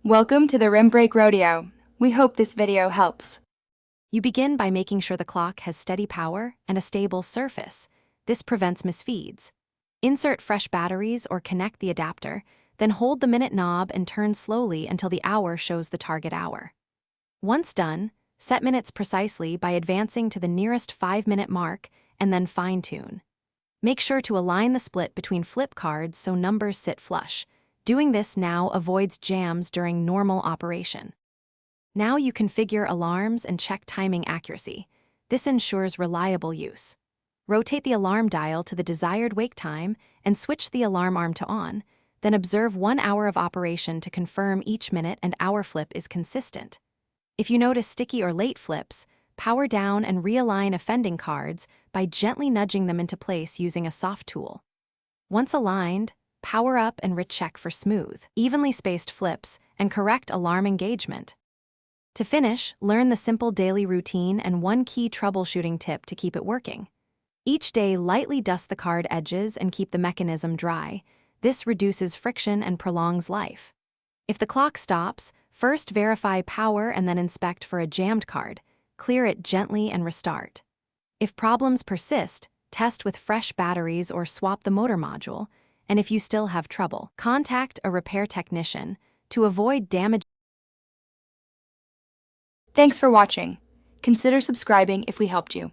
Welcome to the Rim Break Rodeo. We hope this video helps. You begin by making sure the clock has steady power and a stable surface. This prevents misfeeds. Insert fresh batteries or connect the adapter, then hold the minute knob and turn slowly until the hour shows the target hour. Once done, set minutes precisely by advancing to the nearest 5-minute mark and then fine-tune. Make sure to align the split between flip cards so numbers sit flush. Doing this now avoids jams during normal operation. Now you configure alarms and check timing accuracy. This ensures reliable use. Rotate the alarm dial to the desired wake time and switch the alarm arm to on, then observe 1 hour of operation to confirm each minute and hour flip is consistent. If you notice sticky or late flips, power down and realign offending cards by gently nudging them into place using a soft tool. Once aligned, power up and recheck for smooth, evenly spaced flips and correct alarm engagement. To finish, learn the simple daily routine and one key troubleshooting tip to keep it working. Each day, lightly dust the card edges and keep the mechanism dry. This reduces friction and prolongs life. If the clock stops, first verify power and then inspect for a jammed card. Clear it gently and restart. If problems persist, test with fresh batteries or swap the motor module. And if you still have trouble, contact a repair technician to avoid damage. Thanks for watching. Consider subscribing if we helped you.